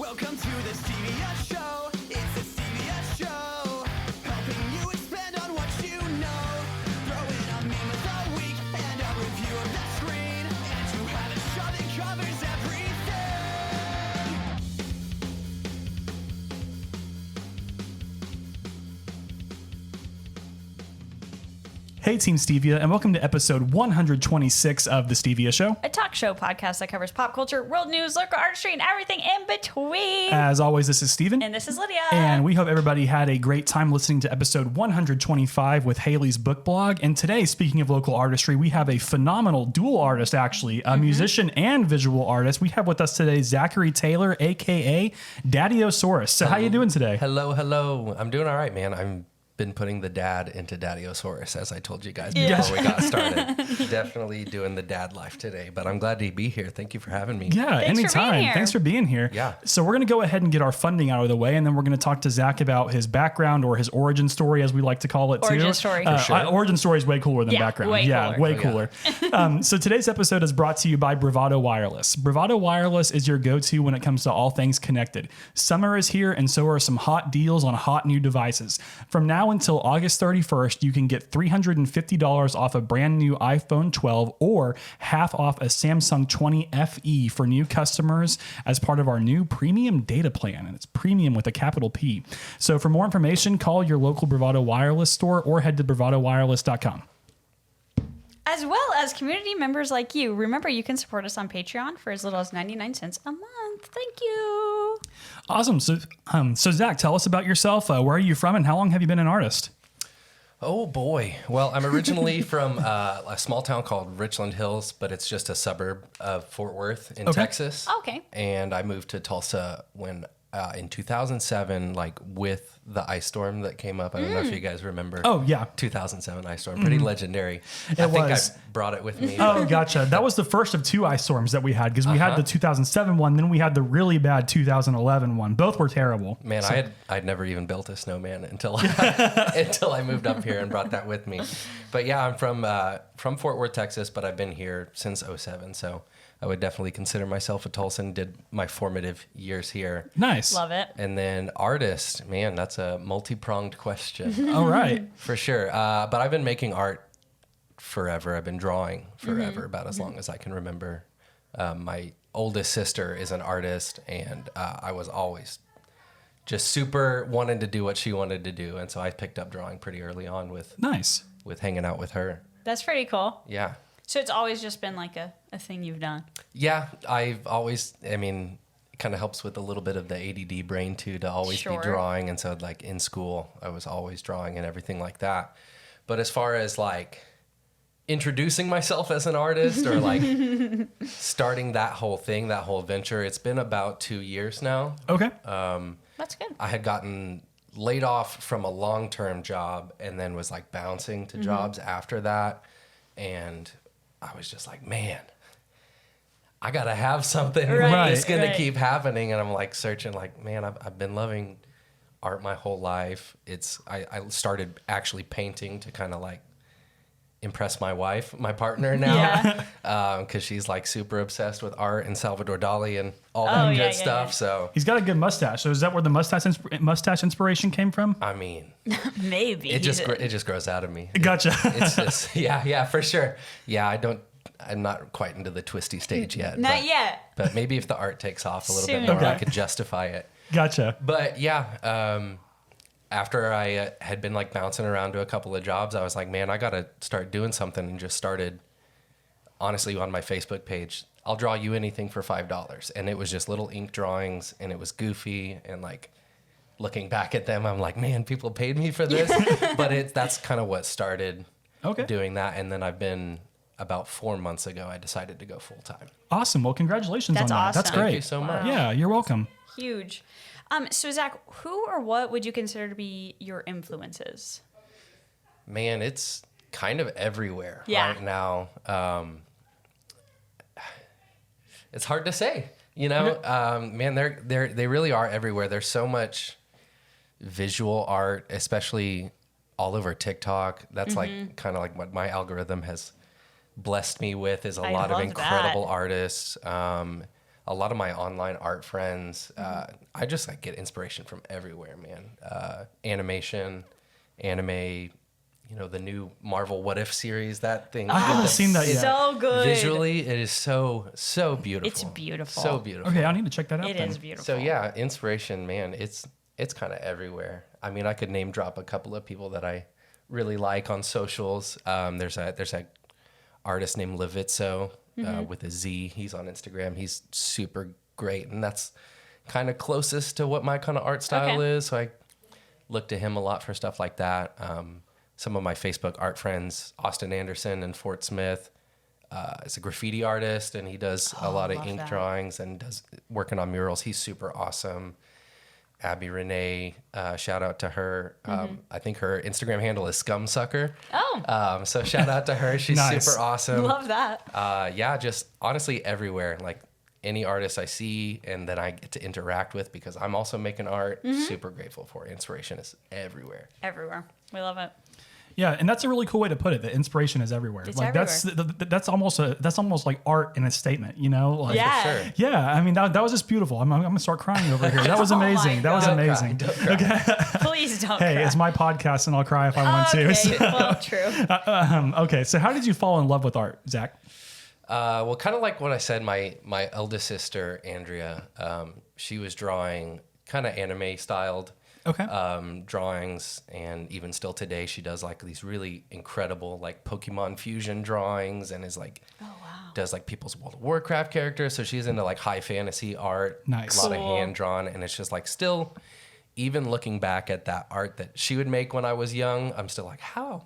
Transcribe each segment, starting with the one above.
Welcome to the Stevia Show. It's the Stevia Show. Helping you expand on what you know. Throw in a meme of the week and a review of the screen. And you have a show that covers everything. Hey Team Stevia, and welcome to episode 126 of The Stevia Show. A talk show podcast that covers pop culture, world news, local artistry, and everything in between. As always, this is Steven. And this is Lydia. And we hope everybody had a great time listening to episode 125 with Haley's book blog. And today, speaking of local artistry, we have a phenomenal dual artist, actually, a musician and visual artist. We have with us today Zachary Taylor, AKA Daddiosaurus. So how you doing today? Hello. I'm doing all right, man. I'm been putting the dad into Daddiosaurus, as I told you guys before we got started. Definitely doing the dad life today, but I'm glad to be here. Thank you for having me. Yeah, anytime. Thanks for being here. Yeah. So we're going to go ahead and get our funding out of the way, and then we're going to talk to Zach about his background or his origin story, as we like to call it, Origin too. story. Origin story is way cooler than Yeah, background. way Cooler. So today's episode is brought to you by Bravado Wireless. Bravado Wireless is your go-to when it comes to all things connected. Summer is here, and so are some hot deals on hot new devices. From now until August 31st, you can get $350 off a brand new iPhone 12 or half off a Samsung 20 FE for new customers as part of our new premium data plan. And it's premium with a capital P. So for more information, call your local Bravado Wireless store or head to bravadowireless.com. As well as community members like you. Remember, you can support us on Patreon for as little as 99 cents a month. Thank you. Awesome. So Zach, tell us about yourself. Where are you from and how long have you been an artist? Oh boy. Well, I'm originally from a small town called Richland Hills, but it's just a suburb of Fort Worth in Texas. Okay. And I moved to Tulsa when in 2007, like with the ice storm that came up. I don't know if you guys remember. Oh, yeah. 2007 ice storm. Pretty legendary. It I think was. I brought it with me. Oh, gotcha. That was the first of two ice storms that we had because we had the 2007 one, then we had the really bad 2011 one. Both were terrible. Man, I'd never even built a snowman until until I moved up here and brought that with me. But yeah, I'm from Fort Worth, Texas, but I've been here since 2007, so I would definitely consider myself a Tulsan. Did my formative years here. Nice. Love it. And then artist, man, that's a multi-pronged question. All right. For sure. But I've been making art forever. I've been drawing forever, about as long as I can remember. My oldest sister is an artist, and I was always just super wanting to do what she wanted to do. And so I picked up drawing pretty early on with hanging out with her. That's pretty cool. Yeah. So it's always just been like a thing you've done. Yeah, I've always, it kind of helps with a little bit of the ADD brain too, to always be drawing. And so like in school, I was always drawing and everything like that. But as far as like introducing myself as an artist or like starting that whole thing, that whole venture, it's been about 2 years now. Okay. That's good. I had gotten laid off from a long-term job and then was like bouncing to jobs after that. And I was just like, man, I got to have something that's going to keep happening. And I'm like searching like, man, I've been loving art my whole life. I started actually painting to kind of like impress my wife, my partner now. Because she's like super obsessed with art and Salvador Dali and all that good stuff. So he's got a good mustache. So is that where the mustache inspiration came from? I mean, maybe it just grows out of me. Gotcha. It's just yeah, for sure. Yeah, I'm not quite into the twisty stage yet. Not yet. But maybe if the art takes off a little Soon. bit more, I could justify it. Gotcha. But yeah, after I had been like bouncing around to a couple of jobs, I was like, man, I got to start doing something, and just started, honestly, on my Facebook page. I'll draw you anything for $5. And it was just little ink drawings, and it was goofy, and like looking back at them, I'm like, man, people paid me for this. But that's kind of what started doing that. And then I've been, about 4 months ago, I decided to go full time. Awesome. Well, congratulations on that. Awesome. That's great. Thank you so much. Yeah, you're welcome. Huge. So Zach, who or what would you consider to be your influences? Man, it's kind of everywhere right now. It's hard to say, man, they really are everywhere. There's so much visual art, especially all over TikTok. That's like kind of like what my algorithm has blessed me with, is a lot of incredible artists. a lot of my online art friends, I just like get inspiration from everywhere, man. Animation, anime, the new Marvel What If series, that thing. I haven't seen that yet. So good. Visually, it is so beautiful. It's beautiful. So beautiful. Okay, I need to check that out. It then. is beautiful. So yeah, inspiration, man, it's kind of everywhere. I mean, I could name drop a couple of people that I really like on socials. There's a artist named Levitzo with a Z. He's on Instagram. He's super great, and that's kind of closest to what my kind of art style is. So I look to him a lot for stuff like that. Some of my Facebook art friends, Austin Anderson in Fort Smith, is a graffiti artist, and he does a lot of ink drawings and does working on murals. He's super awesome. Abby Renee, shout out to her. I think her Instagram handle is Scumsucker. Oh. So shout out to her. She's Nice. super awesome. Love that. Yeah, just honestly everywhere. Like any artist I see and that I get to interact with because I'm also making art, super grateful for. Inspiration is everywhere. Everywhere. We love it. Yeah, and that's a really cool way to put it. The inspiration is everywhere. It's like that's almost like art in a statement, Like, Yeah. For sure. yeah. I mean that was just beautiful. I'm gonna start crying over here. That was Oh my amazing. That was God. amazing. Don't cry. Please don't Hey, cry. it's my podcast, and I'll cry if I want to. Okay, So- well, true. okay, so how did you fall in love with art, Zach? Well, kind of like what I said, my eldest sister, Andrea, she was drawing kind of anime styled drawings. And even still today, she does like these really incredible like Pokemon fusion drawings and is like, does like people's World of Warcraft characters. So she's into like high fantasy art, Nice. a lot Cool. of hand drawn. And it's just like still, even looking back at that art that she would make when I was young, I'm still like, how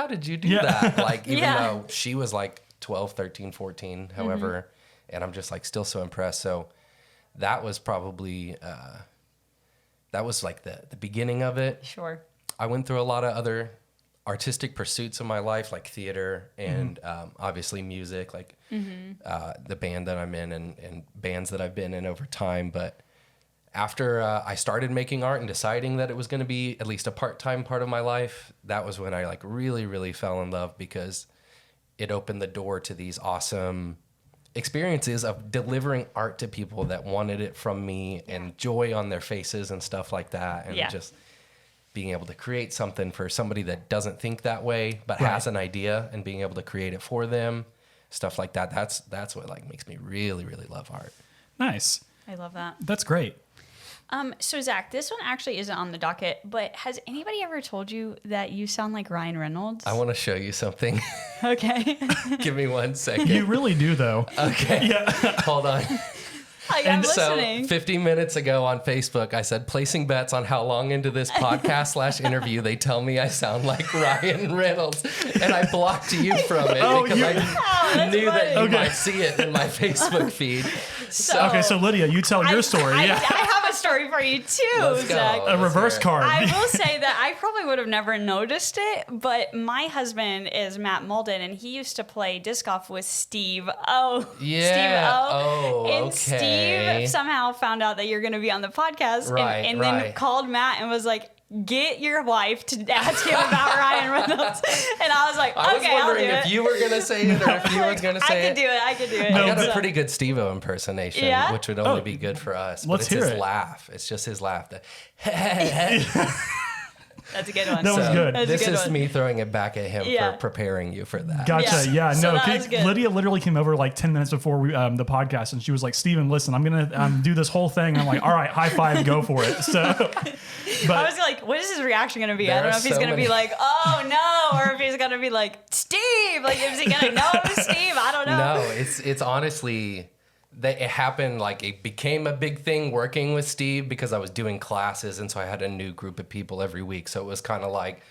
did you do that? Like, even though she was like 12, 13, 14, however, and I'm just like still so impressed. So that was probably, that was like the beginning of it. Sure. I went through a lot of other artistic pursuits in my life, like theater and obviously music, like the band that I'm in and bands that I've been in over time. But after I started making art and deciding that it was going to be at least a part-time part of my life, that was when I like really, really fell in love because it opened the door to these awesome experiences of delivering art to people that wanted it from me and joy on their faces and stuff like that. And just being able to create something for somebody that doesn't think that way, but has an idea and being able to create it for them, stuff like that. That's what like makes me really, really love art. Nice. I love that. That's great. So Zach, this one actually isn't on the docket, but has anybody ever told you that you sound like Ryan Reynolds? I want to show you something. Okay. Give me 1 second. You really do, though. Okay. Yeah. Hold on. I'm listening. So 50 minutes ago on Facebook, I said, placing bets on how long into this podcast / interview they tell me I sound like Ryan Reynolds. And I blocked you from it because I knew that you might see it in my Facebook feed. Okay, so Lydia, you tell your story. I have a story for you too, Let's go. Zach. A reverse card. I will say that I probably would have never noticed it, but my husband is Matt Molden, and he used to play disc golf with Steve O. Yeah. Steve O. Oh, and okay. Steve somehow found out that you're going to be on the podcast, Right, and then right. called Matt and was like, get your wife to ask him about Ryan Reynolds. And I was like, okay, I was wondering I'll do if it. you were going to say it or if you were going to say I could do it. I could do it. I got So- a pretty good Steve-O impersonation, Yeah? which would only be good for us. But Let's it's hear his it. laugh. It's just his laugh. That's a good one. That was good. That's a This good is one. me throwing it back at him Yeah. for preparing you for that. Gotcha. Yeah. So No. that was good. Lydia literally came over like 10 minutes before we the podcast, and she was like, "Steven, listen, I'm gonna do this whole thing." And I'm like, "All right, high five, go for it." So, but I was like, what is his reaction going to be? There I don't know are if he's so going to be many- like, oh no, or if he's going to be like, Steve. Like, is he going to know Steve? I don't know. No, it's honestly that it happened like it became a big thing working with Steve because I was doing classes and so I had a new group of people every week. So it was kind of like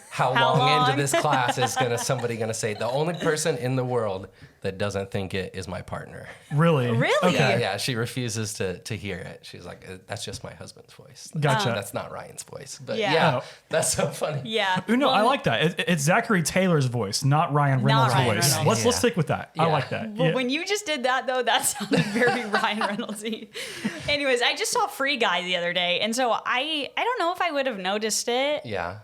how How long long? into this class is somebody gonna say the only person in the world that doesn't think it is my partner. really, Really? Okay. Yeah, she refuses to hear it. She's like, that's just my husband's voice. Gotcha. That's not Ryan's voice. But Yeah. yeah, Oh. that's so funny. Yeah. Ooh, no, Well, I like that. It's Zachary Taylor's voice, not Ryan Reynolds' Ryan voice. Reynolds. Let's Yeah. stick with that. I Yeah. like that. Well, Yeah. when you just did that, though, that sounded very Ryan Reynolds-y. Anyways, I just saw Free Guy the other day, and so I don't know if I would have noticed it. Yeah.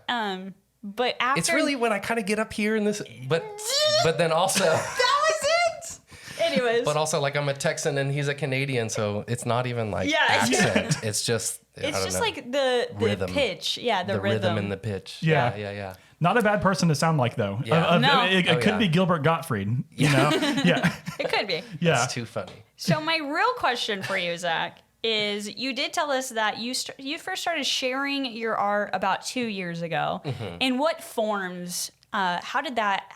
But after It's really when I kind of get up here in this, but then also. that was it. Anyways. But also, like, I'm a Texan and he's a Canadian, so it's not even like accent. It's just, it's just like the rhythm. Pitch. Yeah, the rhythm and the pitch. Yeah. Yeah. Not a bad person to sound like, though. Yeah. No. It could be Gilbert Gottfried, you know? Yeah. It could be. Yeah. It's too funny. So my real question for you, Zach, is you did tell us that you first started sharing your art about 2 years ago. Mm-hmm. In what forms? How did that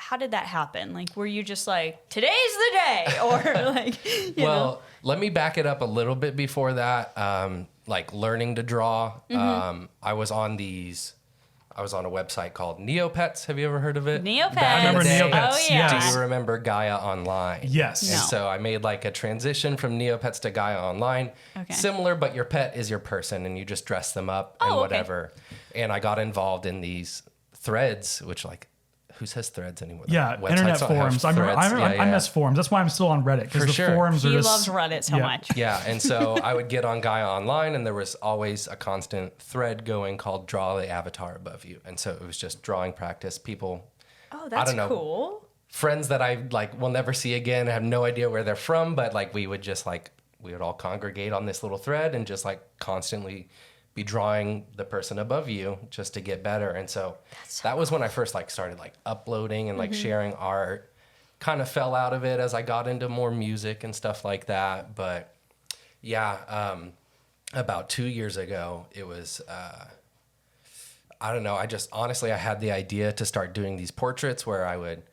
happen? Like, were you just like, today's the day, or like, you know? Let me back it up a little bit before that. Like learning to draw. I was on a website called Neopets. Have you ever heard of it? Neopets. I remember Neopets. Oh, yeah. Yes. Do you remember Gaia Online? Yes. And No. so I made like a transition from Neopets to Gaia Online. Okay. Similar, but your pet is your person and you just dress them up and Oh, okay. whatever. And I got involved in these threads, which like, who says threads anymore? Yeah, Websites internet don't have forums. I threads. miss forums. That's why I'm still on Reddit, because For the sure. forums are He just... loves Reddit so yeah. much. Yeah, and so I would get on Gaia Online, and there was always a constant thread going called "Draw the Avatar Above You," and so it was just drawing practice. People, Oh, that's don't know. cool. friends that I like will never see again. I have no idea where they're from, but like we would all congregate on this little thread and just like constantly be drawing the person above you just to get better. And so that was when I first like started like uploading and like sharing art. Kind of fell out of it as I got into more music and stuff like that. But yeah, about 2 years ago, it was, I don't know. I had the idea to start doing these portraits where I would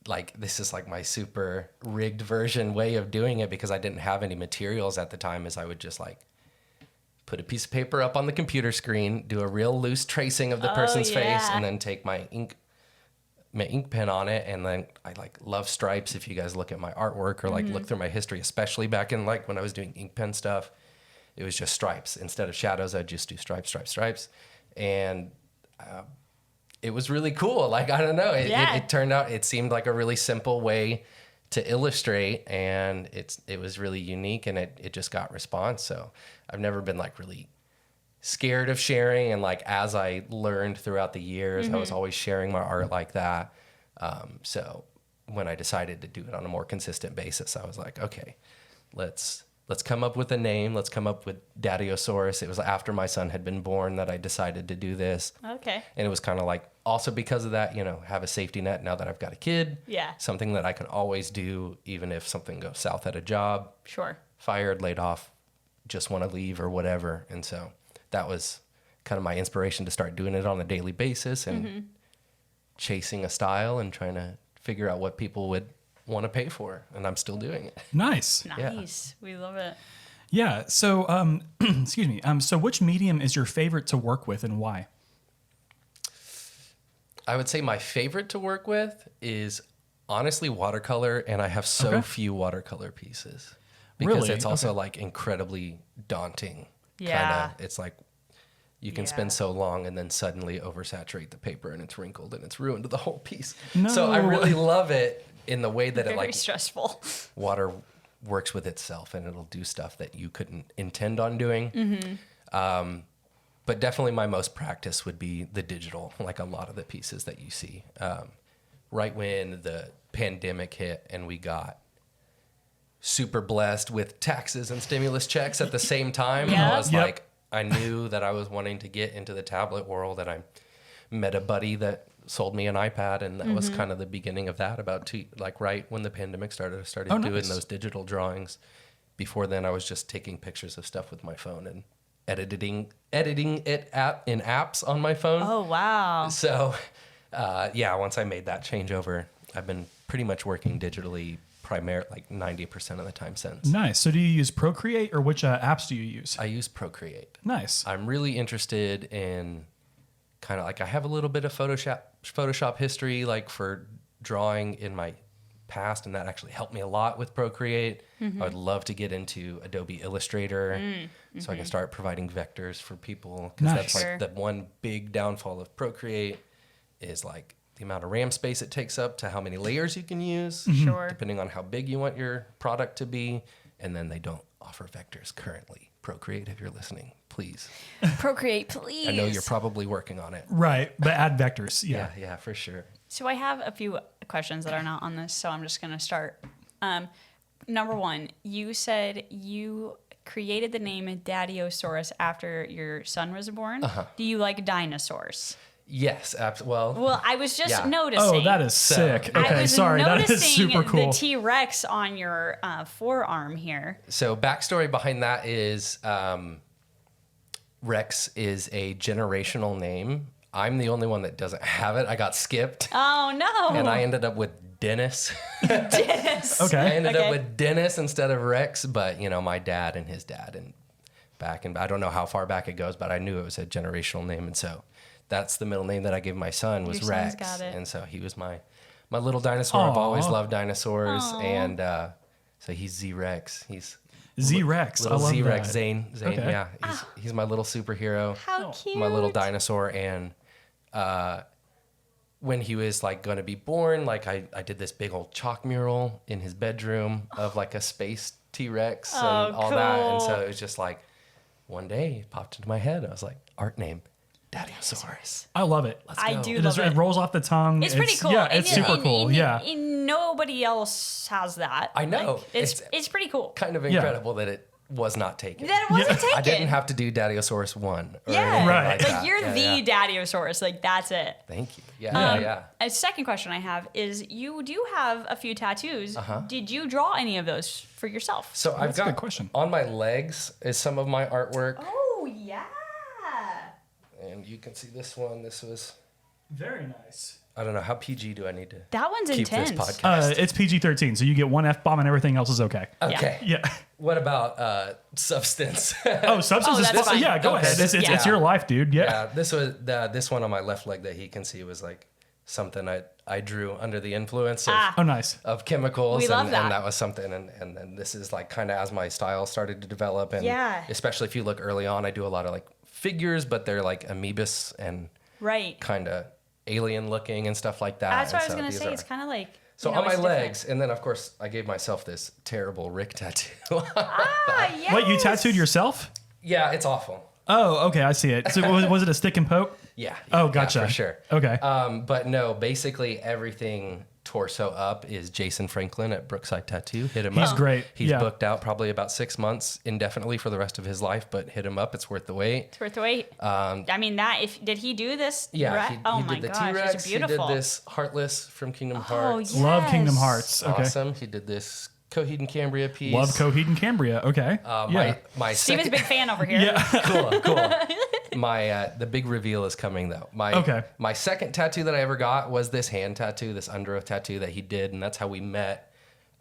like, this is like my super rigged version way of doing it because I didn't have any materials at the time, is I would just like put a piece of paper up on the computer screen, do a real loose tracing of the person's face, and then take my ink pen on it. And then I like love stripes. If you guys look at my artwork or like look through my history, especially back in like when I was doing ink pen stuff, it was just stripes. Instead of shadows, I'd just do stripes. And it was really cool. Like, I don't know, it turned out, it seemed like a really simple way to illustrate, and it was really unique, and it just got response. So I've never been like really scared of sharing, and like as I learned throughout the years, I was always sharing my art like that. So when I decided to do it on a more consistent basis, I was like, okay, let's come up with a name. Let's come up with Daddiosaurus. It was after my son had been born that I decided to do this. Okay. And it was kind of like, also because of that, have a safety net now that I've got a kid. Yeah. Something that I can always do, even if something goes south at a job. Sure. Fired, laid off, just want to leave or whatever. And so that was kind of my inspiration to start doing it on a daily basis and chasing a style and trying to figure out what people would want to pay for. And I'm still doing it. Nice. Nice. We love it. Yeah. So, excuse me. So which medium is your favorite to work with and why? I would say my favorite to work with is honestly watercolor, and I have so few watercolor pieces because Really? it's also like incredibly daunting. Yeah. It's like you can spend so long and then suddenly oversaturate the paper and it's wrinkled and it's ruined the whole piece. No. So I really love it in the way that it Very like stressful. water works with itself and it'll do stuff that you couldn't intend on doing. But definitely my most practice would be the digital, like a lot of the pieces that you see. Right when the pandemic hit and we got super blessed with taxes and stimulus checks at the same time, I was like, I knew that I was wanting to get into the tablet world, and I met a buddy that sold me an iPad, and that was kind of the beginning of that. Right when the pandemic started, I started doing those digital drawings. Before then, I was just taking pictures of stuff with my phone and editing it in apps on my phone. Oh, wow. So, once I made that changeover, I've been pretty much working digitally primarily like 90% of the time since. Nice. So do you use Procreate, or which apps do you use? I use Procreate. Nice. I'm really interested in kind of like, I have a little bit of Photoshop history, like for drawing in my past, and that actually helped me a lot with Procreate. I would love to get into Adobe Illustrator so I can start providing vectors for people, because that's like the one big downfall of Procreate is like the amount of RAM space it takes up to how many layers you can use, Sure. depending on how big you want your product to be. And then they don't offer vectors currently. Procreate, if you're listening, please. Procreate, please. I know you're probably working on it. Right. But add vectors. Yeah. Yeah, for sure. So I have a few questions that are not on this, so I'm just going to start. number one, you said you created the name Daddiosaurus after your son was born. Do you like dinosaurs? Yes, well, Well, I was just noticing. Oh, that is sick. I Okay, was sorry. That is noticing super cool. the T-Rex on your forearm here. so backstory behind that is Rex is a generational name. I'm the only one that doesn't have it. I got skipped. Oh no! And I ended up with Dennis. Dennis. Okay. I ended up with Dennis instead of Rex, but my dad and his dad and I don't know how far back it goes, but I knew it was a generational name, and so that's the middle name that I gave my son was Your Rex. son's got it. And so he was my little dinosaur. I've always loved dinosaurs, and so he's Z-Rex. He's Z-Rex. I little love Z-Rex. that. Zane, Okay. yeah. He's my little superhero. How cute! My little dinosaur. And when he was like going to be born, like I did this big old chalk mural in his bedroom of like a space T-Rex and all that. And so it was just like one day it popped into my head. I was like, art name, Daddiosaurus. I love it. I do It, love it. it rolls off the tongue. It's pretty cool. Yeah, it's super cool. Yeah. And nobody else has that. I know. Like, it's pretty cool. Kind of incredible that it was not taken. That it wasn't taken. I didn't have to do Daddiosaurus 1 or Yeah. anything Right. like Like that. you're Yeah, the yeah. Daddiosaurus. Like that's it. Thank you. Yeah. A second question I have is you do have a few tattoos. Did you draw any of those for yourself? So I've That's a got good question. on my legs is some of my artwork. Oh yeah. And you can see this one. This was, Very nice. I don't know, how PG do I need to That one's keep intense. this podcast? It's PG-13, so you get one F-bomb and everything else is okay. Okay. Yeah. What about substance? Oh, substance Oh, is that's fine. yeah. Go Okay. ahead. It's Yeah. your life, dude. Yeah. Yeah, this was this one on my left leg that he can see was like something I drew under the influence of, Oh, nice. of chemicals. We love that. And that was something. And then this is like kind of as my style started to develop. And Yeah. especially if you look early on, I do a lot of like figures, but they're like amoebas and Right. kind of alien looking and stuff like that. That's what I And was so gonna these say. are- It's kind of like So you know, on my it's different. legs, and then of course I gave myself this terrible Rick tattoo. Ah, yes. Wait, you tattooed yourself? Yeah, it's awful. Oh, okay. I see it. So was it a stick and poke? Yeah. Oh, yeah, gotcha. for sure. Okay. But no, basically everything torso up is Jason Franklin at Brookside Tattoo. Hit him up. He's great. He's Yeah. booked out probably about 6 months indefinitely for the rest of his life, but hit him up. It's worth the wait. It's worth the wait. I mean, did he do this? Yeah, Right? Oh he my did the gosh, T-Rex. it's He beautiful. did this Heartless from Kingdom Oh, Hearts. yes. Love Kingdom Hearts. Okay. Awesome. He did this Coheed and Cambria piece. Love Coheed and Cambria. Okay. Yeah. My Steven's a second, big fan over here. Yeah. cool. My the big reveal is coming though. My second tattoo that I ever got was this hand tattoo, this under oath tattoo that he did, and that's how we met.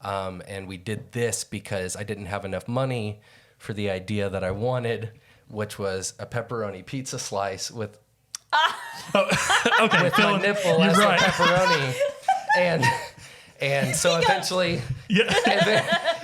And we did this because I didn't have enough money for the idea that I wanted, which was a pepperoni pizza slice with Okay. my Phil, nipple you're as right. the pepperoni, and so eventually, Yeah.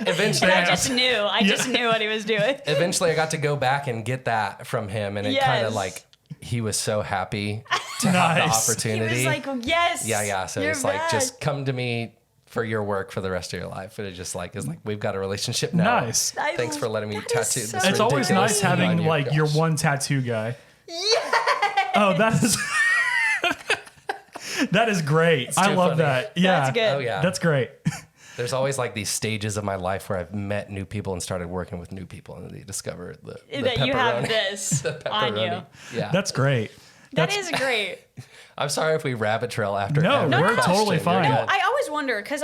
eventually, I just knew. I just knew what he was doing. eventually I got to go back and get that from him, and it Yes. kind of like he was so happy to have the Nice. He opportunity. was like, yes. yeah. So you're it's like back. just come to me for your work for the rest of your life. But it just like is like we've got a relationship now. Nice. Thanks for letting me That is tattoo so this. It's always ridiculous nice thing on having you. like your Gosh. one tattoo guy. Oh, that is that is great. I too love funny. that. Yeah. That's good. Oh yeah. That's great. There's always like these stages of my life where I've met new people and started working with new people, and they discover the that you have pepperoni- this the on you. pepperoni. Yeah. That's great. That is great. I'm sorry if we rabbit trail after. No, every we're question. totally You're fine. good. No, I always wonder because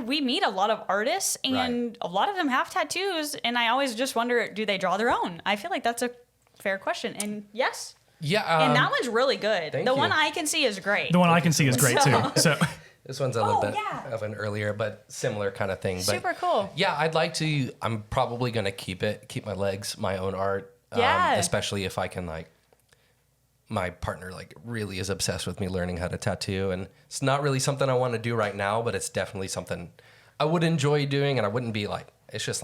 we meet a lot of artists and Right. a lot of them have tattoos, and I always just wonder, do they draw their own? I feel like that's a fair question, and yes, Yeah. and that one's really good. thank The you. one I can see is great. The one I can see is great too. So This one's a little bit yeah. of an earlier but similar kind of thing. But Super cool. Yeah, I'd like to. I'm probably going to keep my legs, my own art. Yeah. Especially if I can my partner really is obsessed with me learning how to tattoo, and it's not really something I want to do right now, but it's definitely something I would enjoy doing, and I wouldn't be it's just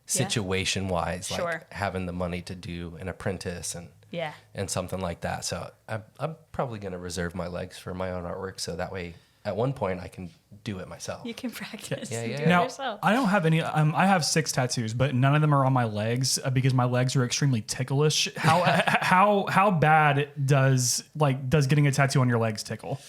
situation wise, Sure. having the money to do an apprentice Yeah. and something like that. So I'm probably going to reserve my legs for my own artwork, so that way at one point I can do it myself. You can practice. Yeah, and yeah, do yeah. it now yourself. I don't have any. I have 6 tattoos, but none of them are on my legs because my legs are extremely ticklish. How bad does getting a tattoo on your legs tickle?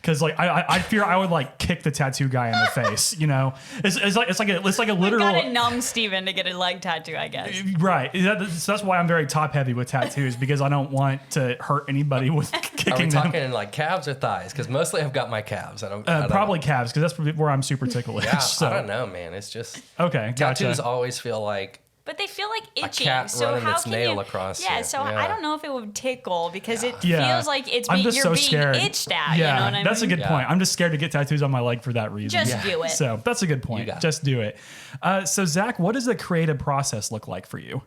because like I fear I would like kick the tattoo guy in the face. You know, it's like a literal. Gotta numb Steven to get a leg tattoo, I guess. Right. So that's why I'm very top heavy with tattoos, because I don't want to hurt anybody with kicking Are we them. talking like calves or thighs? Because mostly I've got my calves. I don't Probably calves, because that's where I'm super ticklish. Yeah, so. I don't know, man. It's just Okay, gotcha. tattoos always feel like But they feel like itching. cat so running how its can nail you, across Yeah, you. so Yeah. I don't know if it would tickle because it Yeah. feels like it's I'm being, just you're so being scared. itched at. Yeah, You know what I mean? that's a good Yeah. point. I'm just scared to get tattoos on my leg for that reason. Just do it. So that's a good point. got it. Just do it. So Zach, what does the creative process look like for you?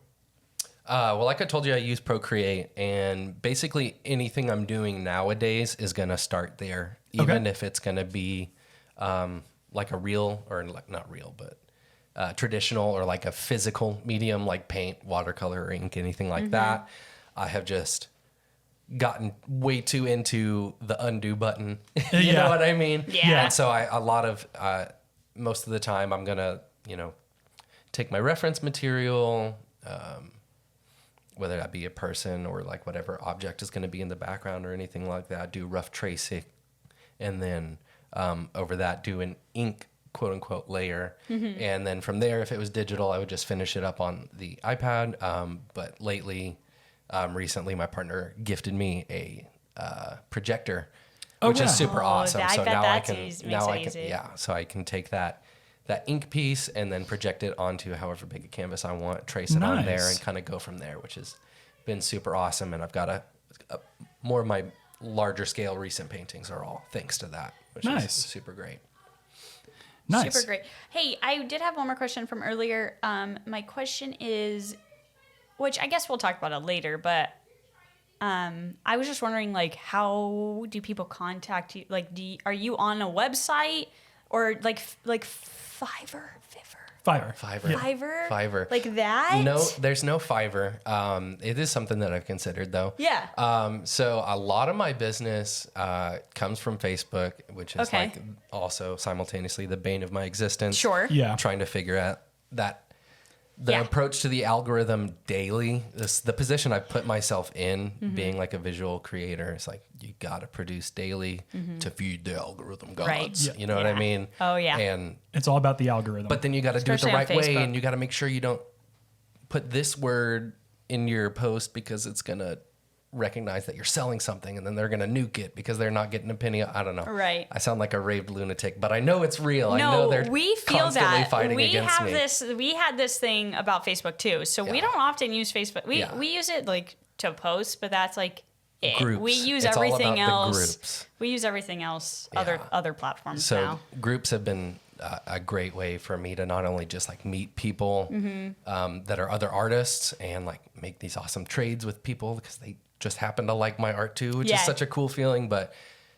well, like I told you, I use Procreate, and basically anything I'm doing nowadays is gonna start there, even if it's gonna be like a real or like not real, but traditional or like a physical medium like paint, watercolor, or ink, anything like that. I have just gotten way too into the undo button. You Yeah. know what I mean? Yeah. And so most of the time I'm gonna, take my reference material, whether that be a person or like whatever object is going to be in the background or anything like that, do rough tracing, and then over that do an ink quote unquote layer. And then from there, if it was digital, I would just finish it up on the iPad. But recently my partner gifted me a projector, which wow. is super awesome. I So bet now that's I can, easy- now makes it I can, easy. yeah. So I can take that ink piece and then project it onto however big a canvas I want, trace it on there, Nice. and kind of go from there, which has been super awesome. And I've got more of my larger scale recent paintings are all thanks to that, which is Nice. super great. Nice. Super great. Hey, I did have one more question from earlier. My question is, which I guess we'll talk about it later, but I was just wondering, like, how do people contact you? Like, are you on a website or like Fiverr? Fiverr. Like that? No, there's no Fiverr. It is something that I've considered though. Yeah. So a lot of my business comes from Facebook, which is Okay. like also simultaneously the bane of my existence. Sure. Yeah. Trying to figure out the Yeah. approach to the algorithm daily. The position I put myself in, being like a visual creator, it's like you got to produce daily to feed the algorithm gods. Right. You know what I Yeah. mean? Oh, yeah. And It's all about the algorithm. but then you got to do it the Especially on right way, Facebook. and you got to make sure you don't put this word in your post because it's gonna recognize that you're selling something, and then they're gonna nuke it because they're not getting a penny. I don't know. Right. I sound like a raved lunatic, but I know it's real. I know No, they're we feel constantly that. fighting We against have me. this. We had this thing about Facebook too. So we Yeah. don't often use Facebook. We Yeah. we use it like to post, but that's like it. Groups. We use It's all everything about the else. groups. We use everything else. Yeah. Other platforms So now. groups have been a great way for me to not only just like meet people that are other artists and like make these awesome trades with people because they just happen to like my art too, which Yeah. is such a cool feeling. But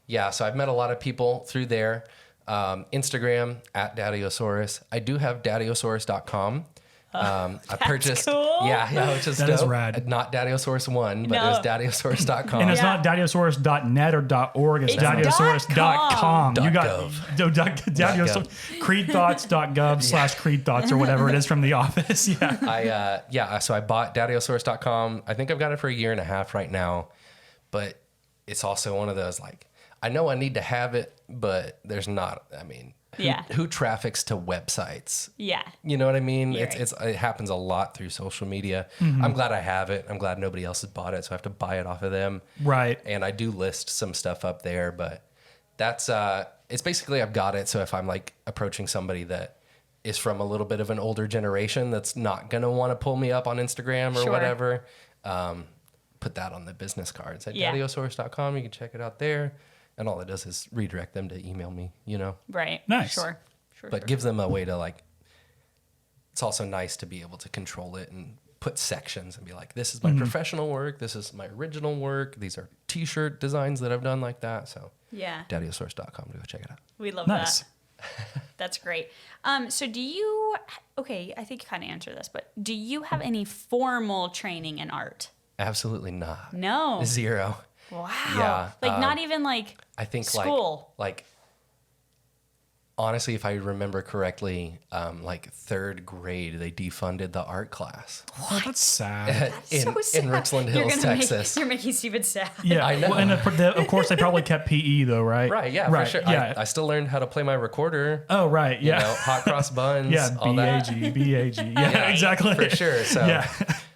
yeah, so I've met a lot of people through there. Instagram at Daddiosaurus. I do have Daddiosaurus.com. I purchased, cool. yeah, which is That dope. is rad. Not Daddiosaurus 1, but No. it was Daddiosaurus.com. and it's Yeah. not Daddiosaurus.net or .org. It's It's Daddiosaurus.com. You got .gov. creedthoughts.gov/creed thoughts or whatever it is from The Office. Yeah. So I bought Daddiosaurus.com. I think I've got it for a year and a half right now, but it's also one of those like, I know I need to have it, but there's not, I mean, Yeah. who traffics to websites? Yeah. You know what I mean? You're It happens a lot through social media. Mm-hmm. I'm glad I have it. I'm glad nobody else has bought it, so I have to buy it off of them. Right. And I do list some stuff up there, but that's it's basically I've got it. So if I'm like approaching somebody that is from a little bit of an older generation that's not gonna want to pull me up on Instagram or Sure. whatever, put that on the business cards at Yeah. Daddiosaurus.com. You can check it out there. And all it does is redirect them to email me, you know? Right. Nice. Sure. But gives them a way to like, it's also nice to be able to control it and put sections and be like, this is my professional work. This is my original work. These are t-shirt designs that I've done like that. So Yeah. Daddiosaurus.com to go check it out. We love Nice. that. That's great. So do you, okay, I think you kind of answered this, but do you have any formal training in art? Absolutely not. No. Zero. Wow. Yeah, Like not even like I think school. like honestly, if I remember correctly, like third grade, they defunded the art class Oh, that's sad. in Richland Hills, Texas. You're making Steven sad. Yeah, I know. Well, and of course, they probably kept PE though, right? Right, yeah, right. for sure. Yeah. I still learned how to play my recorder. Oh, right. You Yeah. know, hot cross buns, Yeah. all that. BAG. Yeah, exactly. For sure. So, Yeah.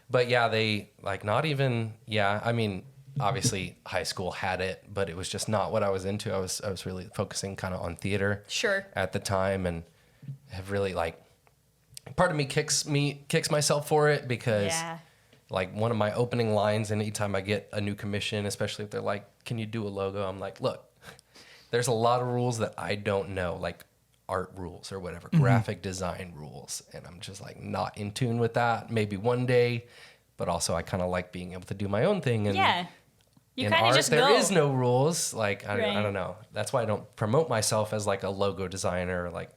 but yeah, they like not even, yeah, I mean, obviously high school had it, but it was just not what I was into. I was really focusing kind of on theater Sure. at the time, and have really like, part of me kicks myself for it because Yeah. like one of my opening lines, and anytime I get a new commission, especially if they're like, can you do a logo? I'm like, look, there's a lot of rules that I don't know, like art rules or whatever, graphic design rules. And I'm just like not in tune with that. Maybe one day, but also I kind of like being able to do my own thing. And Yeah. You in kind of art, just there go. is no rules. Like, I Right. don't know. That's why I don't promote myself as like a logo designer, or like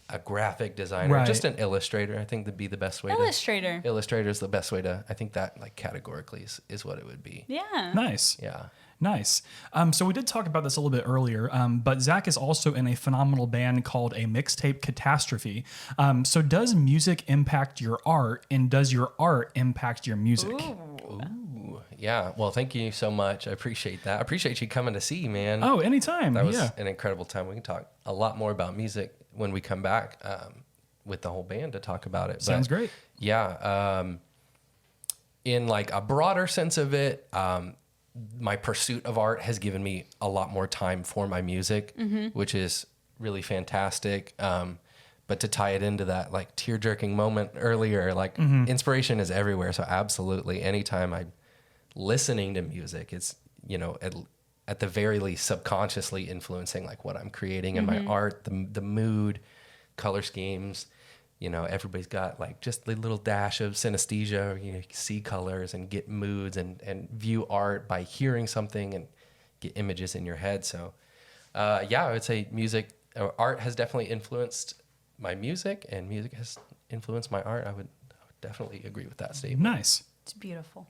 a graphic designer, Right. just an illustrator. I think would be the best way Illustrator. Illustrator is the best way to, I think that like categorically is what it would be. Yeah. Nice. Yeah. Nice. So we did talk about this a little bit earlier, but Zach is also in a phenomenal band called A Mixtape Catastrophe. So does music impact your art, and does your art impact your music? Ooh, yeah. Well, thank you so much. I appreciate that. I appreciate you coming to see, man. Oh, anytime. That was Yeah. an incredible time. We can talk a lot more about music when we come back with the whole band to talk about it. Sounds great. Yeah. In like a broader sense of it, my pursuit of art has given me a lot more time for my music, which is really fantastic. But to tie it into that like tear jerking moment earlier, like inspiration is everywhere. So absolutely, anytime I'm listening to music, it's, you know, at the very least subconsciously influencing like what I'm creating in my art, the mood, color schemes. You know, everybody's got like just a little dash of synesthesia. You know, you can see colors and get moods and view art by hearing something and get images in your head. So, yeah, I would say art has definitely influenced my music, and music has influenced my art. I would definitely agree with that statement. Nice. It's beautiful.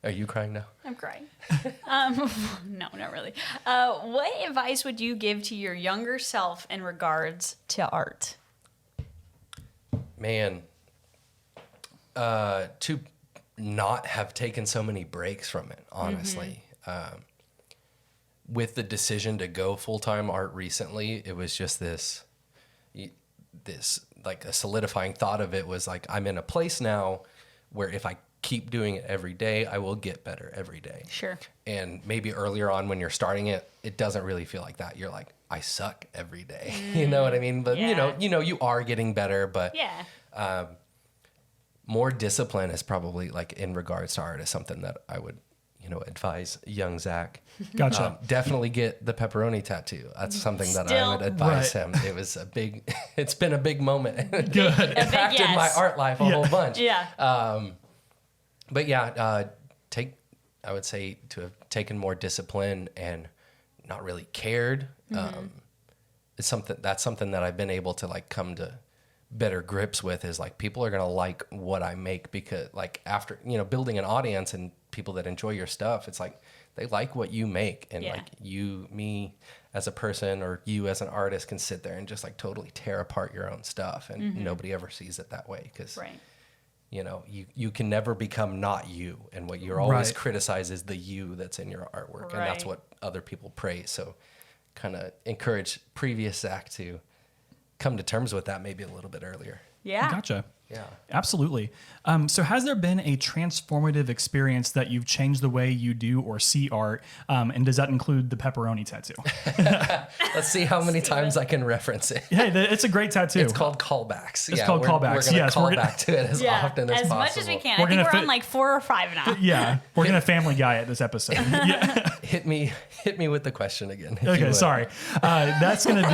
Are you crying now? I'm crying. No, not really. What advice would you give to your younger self in regards to art? Man, to not have taken so many breaks from it, honestly. With the decision to go full-time art recently, it was just this like a solidifying thought of it was like, I'm in a place now where if I keep doing it every day, I will get better every day. Sure. And maybe earlier on when you're starting it, it doesn't really feel like that. You're like, I suck every day. You know what I mean? But Yeah. you know, you are getting better, but Yeah. more discipline is probably like in regards to art is something that I would, you know, advise young Zach. Gotcha. Definitely get the pepperoni tattoo. That's something that I Still. would advise Right. him. It was it's been a big moment. Good. Impacted yes. my art life a whole bunch. Yeah. But yeah, I would say to have taken more discipline and not really cared. It's something that I've been able to like come to better grips with, is like people are going to like what I make, because like after, you know, building an audience and people that enjoy your stuff, it's like they like what you make, and Yeah. like me as a person or you as an artist can sit there and just like totally tear apart your own stuff, and nobody ever sees it that way, because Right. you know, you can never become not you, and what you're always Right. criticized is the you that's in your artwork, and that's Right. what other people praise. So kind of encourage previous Zach to come to terms with that maybe a little bit earlier. Yeah. Gotcha. Yeah. Absolutely. So has there been a transformative experience that you've changed the way you do or see art? And does that include the pepperoni tattoo? Let's see how many times I can reference it. Hey, it's a great tattoo. It's called callbacks. It's called callbacks. We're going to Yes, call we're gonna- back to it as Yeah. often as possible. much as we can. We're I think gonna we're fit- on like 4 or 5 now. Yeah, we're gonna Family Guy at this episode. Yeah. Hit me with the question again. if you Okay, would. sorry. That's gonna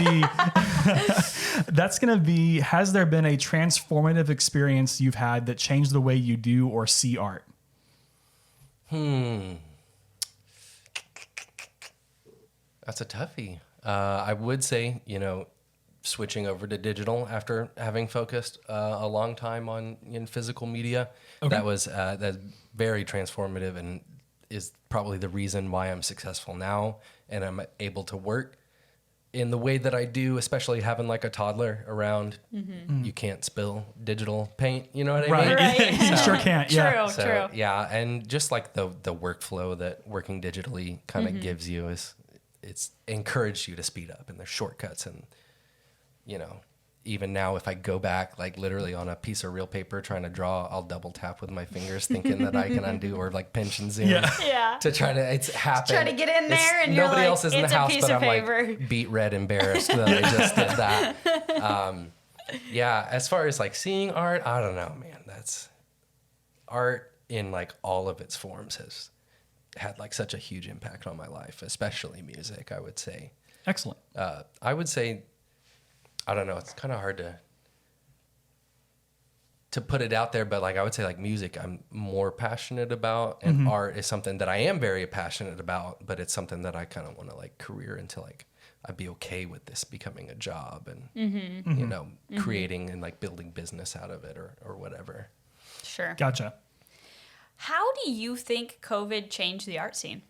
be. Has there been a transformative experience you've had that changed the way you do or see art? That's a toughie. I would say, you know, switching over to digital after having focused a long time in physical media, that's very transformative, and is probably the reason why I'm successful now, and I'm able to work in the way that I do, especially having like a toddler around, you can't spill digital paint. You know what I mean? Right. You sure can't. Yeah. True, So, true. yeah, and just like the workflow that working digitally kind of gives you is it's encouraged you to speed up, and there's shortcuts, and you know, even now if I go back like literally on a piece of real paper trying to draw, I'll double tap with my fingers thinking that I can undo, or like pinch and zoom Yeah. to try to it's happened. Try to get in there and you're nobody like, else is in the it's a house, piece but of I'm paper. like beat red embarrassed that I just did that. Yeah, as far as like seeing art, I don't know, man. That's art in like all of its forms has had like such a huge impact on my life, especially music, I would say. Excellent. I would say, I don't know, it's kind of hard to put it out there, but like I would say like music I'm more passionate about, and art is something that I am very passionate about, but it's something that I kind of want to like career into, like I'd be okay with this becoming a job and you know, creating and like building business out of it or whatever. Sure. Gotcha. How do you think COVID changed the art scene?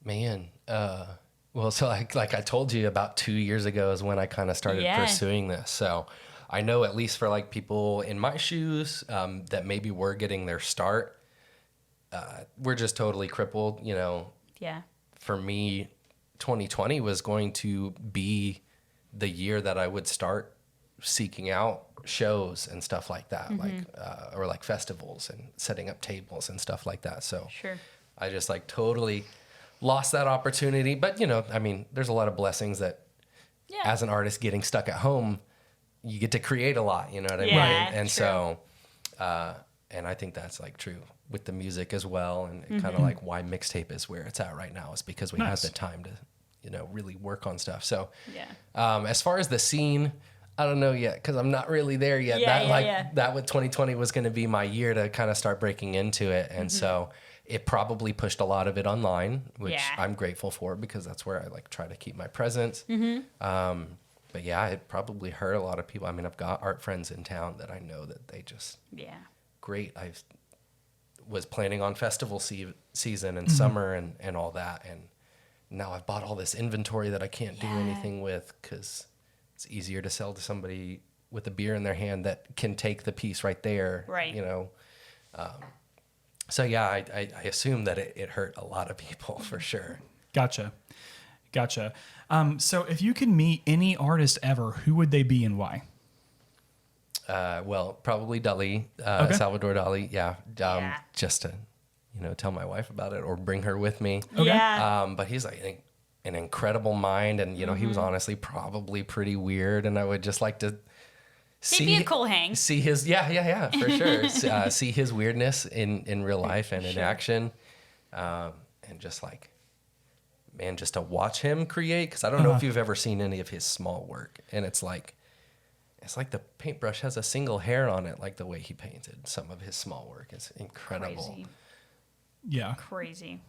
Man, well, so like I told you, about 2 years ago is when I kind of started pursuing this. So I know at least for like people in my shoes that maybe were getting their start, we're just totally crippled. You know, Yeah. for me, 2020 was going to be the year that I would start seeking out shows and stuff like that, like or like festivals and setting up tables and stuff like that. So Sure. I just like totally lost that opportunity. But you know, I mean, there's a lot of blessings that as an artist getting stuck at home, you get to create a lot, you know what I mean? Yeah, And true. so, and I think that's like true with the music as well. And kind of like why mixtape is where it's at right now is because we Nice. had the time to, you know, really work on stuff. So, Yeah. as far as the scene, I don't know yet because I'm not really there yet. That with 2020 was going to be my year to kind of start breaking into it, and so it probably pushed a lot of it online, which I'm grateful for because that's where I like try to keep my presence. But yeah, it probably hurt a lot of people. I mean, I've got art friends in town that I know that they just great. I was planning on festival season and summer and all that, and now I've bought all this inventory that I can't do anything with because it's easier to sell to somebody with a beer in their hand that can take the piece right there. Right. You know? So yeah, I assume that it hurt a lot of people for sure. Gotcha. So if you could meet any artist ever, who would they be and why? Well, probably Dali, Okay. Salvador Dali. Yeah. Just to, you know, tell my wife about it or bring her with me. Okay. Yeah. But he's like an incredible mind, and you know, he was honestly probably pretty weird, and I would just like to He'd be a cool hang. see his for sure. See his weirdness in real life and in action, and just like, man, just to watch him create, because I don't know if you've ever seen any of his small work, and it's like the paintbrush has a single hair on it, like the way he painted some of his small work. It's incredible. Crazy. Yeah. Crazy.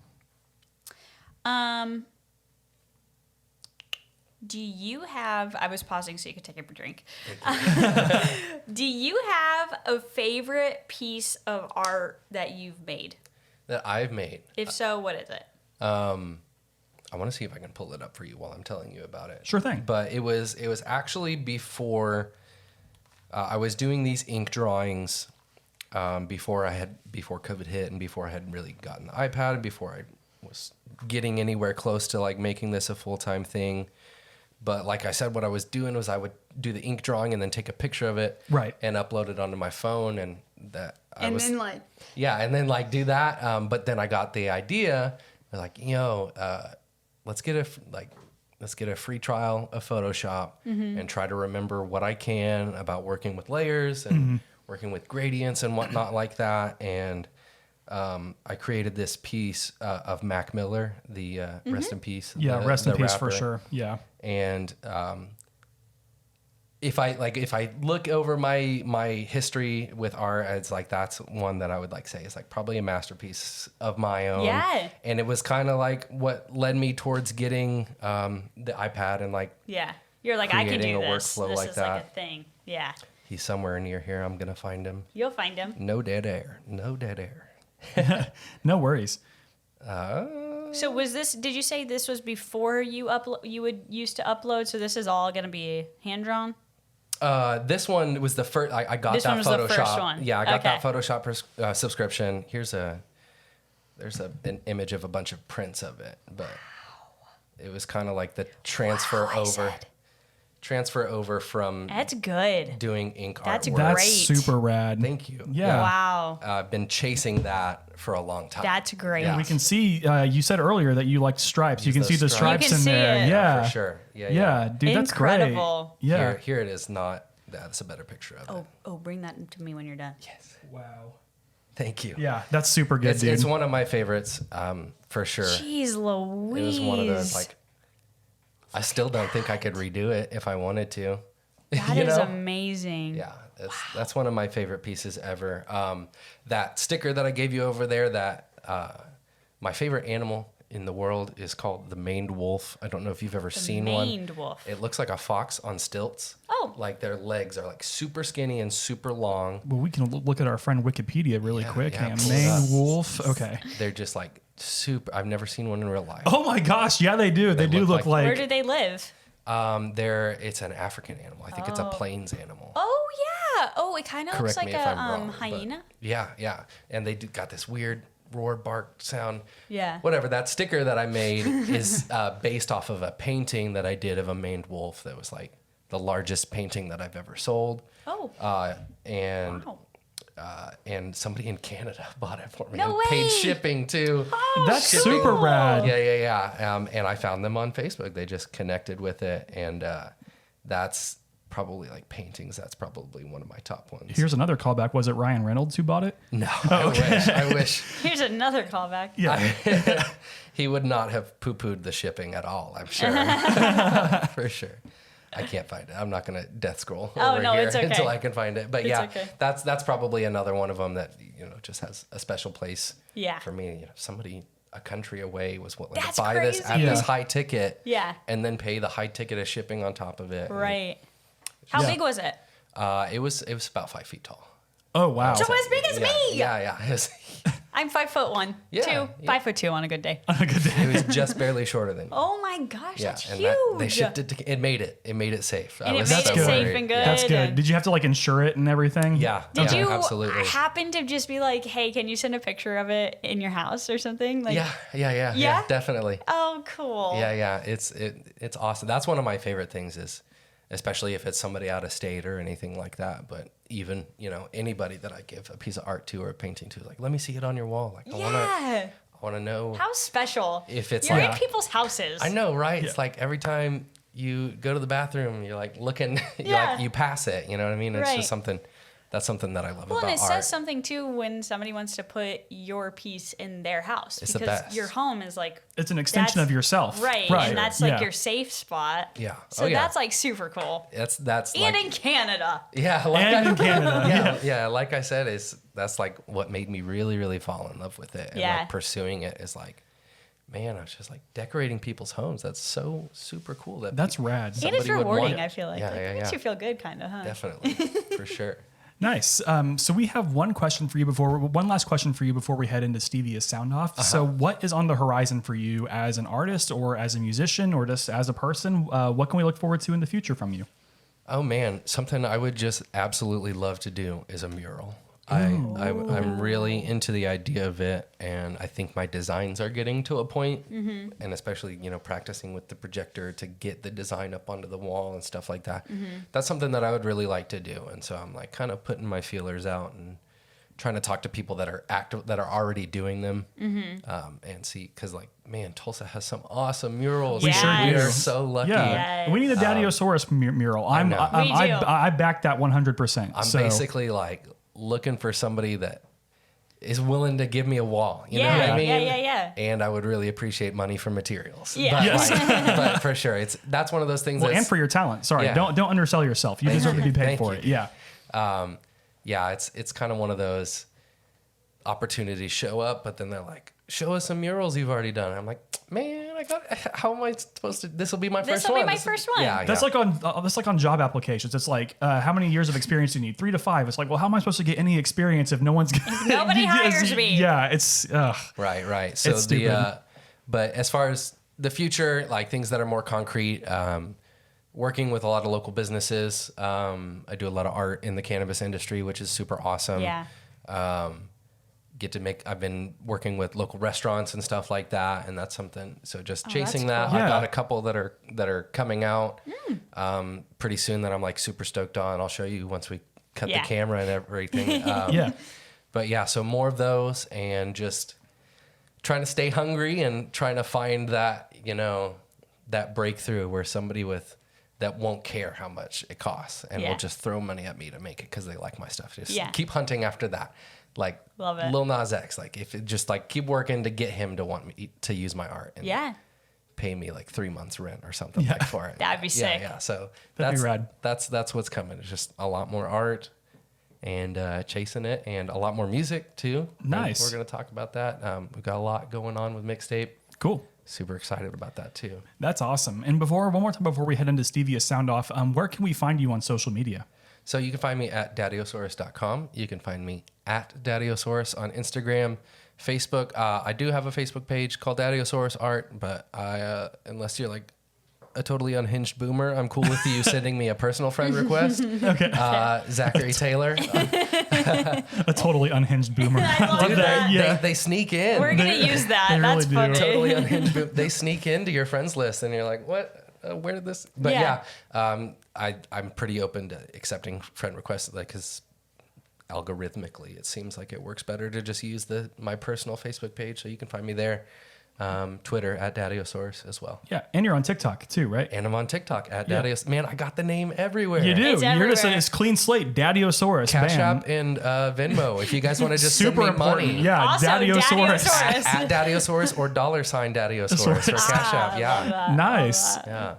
Do you have, I was pausing so you could take a drink. Do you have a favorite piece of art that you've made? That I've made. If so, what is it? I want to see if I can pull it up for you while I'm telling you about it. Sure thing. But it was actually before I was doing these ink drawings before COVID hit, and before I had really gotten the iPad, and before I was getting anywhere close to like making this a full-time thing. But like I said, what I was doing was I would do the ink drawing and then take a picture of it, Right. and upload it onto my phone, and that And then do that. But then I got the idea, like, let's get a free trial of Photoshop and try to remember what I can about working with layers and working with gradients and whatnot like that. And I created this piece of Mac Miller, the rest in peace. Yeah. Rest in the peace for rapper. sure. Yeah. And if I look over my history with art, it's like that's one that I would like say is like probably a masterpiece of my own. Yeah. And it was kind of like what led me towards getting the iPad and like Yeah. You're like, I can creating do a this. workflow This like is like that. a thing. Yeah. he's somewhere near here. I'm gonna find him. You'll find him. No dead air. No dead air. No worries. So was this? Did you say this was before you would used to upload? So this is all going to be hand drawn. This one was the first. I got This that one was Photoshop. the first one. Yeah, I got Okay. that Photoshop subscription. There's an image of a bunch of prints of it, but it was kind of like the transfer over from That's good. doing ink That's artwork. That's Great. super rad. Thank you. Yeah. Wow. I've been chasing that for a long time. That's great. Yeah. We can see, you said earlier that you liked stripes. You Use can those see the stripes. stripes You can in see there. it. Yeah. For sure. Yeah. Yeah, dude, that's great. Incredible. Yeah. Here it is. Not that's a better picture of it. Oh, bring that to me when you're done. Yes. Wow. Thank you. Yeah, that's super good, dude. It's one of my favorites, for sure. Jeez Louise. It was one of those like. I still don't think I could redo it if I wanted to. That you is know? amazing. Yeah, that's one of my favorite pieces ever. That sticker that I gave you over there, that my favorite animal in the world is called the maned wolf. I don't know if you've ever seen one. maned wolf. It looks like a fox on stilts. Oh. Like their legs are like super skinny and super long. Well, we can look at our friend Wikipedia really quick. yeah, Yeah, pull it Maine up. wolf. Okay. They're just like super. I've never seen one in real life. Oh my gosh, yeah, they do. They do look look like- Where like. do they live? It's an African animal. I think it's a plains animal. Oh yeah. Oh, it kind of looks Correct like me if a I'm wrong, but- hyena. Yeah. And they got this weird roar bark sound. Yeah. Whatever. That sticker that I made is based off of a painting that I did of a maned wolf that was like the largest painting that I've ever sold. Oh. And Wow. and somebody in Canada bought it for me. No and paid way. shipping too. Oh, That's cool. super rad. Yeah. And I found them on Facebook. They just connected with it, and that's probably like paintings. That's probably one of my top ones. Here's another callback. Was it Ryan Reynolds who bought it? No, I wish. Here's another callback. Yeah. He would not have poo-pooed the shipping at all, I'm sure. For sure. I can't find it. I'm not going to death scroll over no, here it's okay. until I can find it. But It's yeah, okay. that's probably another one of them that, just has a special place Yeah. for me. Somebody a country away was willing That's to buy this at crazy. this Yeah. high ticket Yeah. and then pay the high ticket of shipping on top of it. Right. How Yeah. big was it? It was about 5 feet tall. Oh wow. So as big as yeah, me. Yeah. It was, I'm 5'1", Yeah, 2, yeah. 5'2" on a good day. A good day. it was just barely shorter than me. Oh my gosh, Yeah, that's and huge. they shipped it to. It made it safe. And it made it so safe worried. and good. That's good. and- Did you have to like insure it and everything? Yeah. Did yeah, you absolutely? happen to just be like, hey, can you send a picture of it in your house or something? Like, Yeah, Yeah? definitely. Oh, cool. Yeah. It's awesome. That's one of my favorite things is, especially if it's somebody out of state or anything like that. But even anybody that I give a piece of art to or a painting to, like, let me see it on your wall. Like, Yeah. I want to know. How special. If it's You're like- in people's houses. I know, right? Yeah. It's like every time you go to the bathroom, you're like looking, Yeah. you pass it. You know what I mean? It's Right. just something. That's something that I love Well, about and it art. says something too when somebody wants to put your piece in their house It's the because best. your home is like It's an extension that's- of yourself. right, Right. and that's like Yeah. your safe spot. Yeah. So Oh, yeah. that's like super cool. That's And like, in Canada. yeah, like And in Canada. yeah, like I said, that's like what made me really, really fall in love with it. And Yeah. like pursuing it is like, man, I was just like decorating people's homes. That's so super cool. That's rad. And Somebody it's would want rewarding, it. I feel like. Yeah, Like, yeah, it makes yeah. you feel good, kind of, huh? Definitely, for sure. Nice. So we have one last question for you before we head into Stevia's Sound Off. So what is on the horizon for you as an artist or as a musician or just as a person? What can we look forward to in the future from you? Oh man, something I would just absolutely love to do is a mural. I'm really into the idea of it, and I think my designs are getting to a point, and especially practicing with the projector to get the design up onto the wall and stuff like that. That's something that I would really like to do, and so I'm like kind of putting my feelers out and trying to talk to people that are active, that are already doing them, and see, because like man, Tulsa has some awesome murals. We sure we do. are so lucky. Yeah. We need a Daddiosaurus mural. know. We do. I back that 100%. I'm so. basically like looking for somebody that is willing to give me a wall. You know what I mean? Yeah. And I would really appreciate money for materials. Yeah. But, Yes. but for sure, that's one of those things. Well, that's, and for your talent. Sorry, Yeah. don't undersell yourself. You deserve to be paid Thank for you. it. Yeah. yeah, it's kind of one of those opportunities show up, but then they're like, show us some murals you've already done. I'm like, man, how am I supposed to? This will be my first one. This'll be my first one. Yeah, That's like on job applications. It's like how many years of experience do you need? 3 to 5. It's like, well, how am I supposed to get any experience if no one's nobody hires me. Yeah, it's right. So It's stupid. But as far as the future, like things that are more concrete, working with a lot of local businesses. I do a lot of art in the cannabis industry, which is super awesome. Yeah. I've been working with local restaurants and stuff like that, and that's something. So just chasing that's that. cool. I Yeah. got a couple that are coming out pretty soon that I'm like super stoked on. I'll show you once we cut Yeah. the camera and everything. Yeah. But yeah, so more of those, and just trying to stay hungry and trying to find that, that breakthrough where somebody that won't care how much it costs and will just throw money at me to make it because they like my stuff. Just keep hunting after that. Like Love it. Lil Nas X, like if it just like keep working to get him to want me to use my art and pay me like 3 months rent or something like for it. That'd be sick. Yeah. So That'd be rad. that's what's coming. It's just a lot more art and chasing it, and a lot more music too. Nice. And we're gonna talk about that. We've got a lot going on with mixtape. Cool. Super excited about that too. That's awesome. And one more time before we head into CVS Sound Off, where can we find you on social media? So you can find me at daddiosaurus.com. You can find me at Daddiosaurus on Instagram, Facebook. I do have a Facebook page called Daddiosaurus Art, but unless you're like a totally unhinged boomer, I'm cool with you sending me a personal friend request. Okay. Zachary Taylor. A totally unhinged boomer. I love Dude, that. Yeah. they sneak in. We're going to use that. they That's really do. funny. Totally unhinged. They sneak into your friends list, and you're like, "What? Where did this?" But I'm pretty open to accepting friend requests, like because algorithmically, it seems like it works better to just use my personal Facebook page. So you can find me there. Twitter at Daddiosaurus as well. Yeah. And you're on TikTok too, right? And I'm on TikTok at Daddios. Man, I got the name everywhere. You do. It's You're just everywhere. it's clean slate. Daddiosaurus. Cash Bam. App and Venmo. If you guys want to just Super send me important. money. Yeah. Also, Daddiosaurus. Daddiosaurus. At Daddiosaurus or $Daddiosaurus for Cash App. Yeah. Nice. Yeah.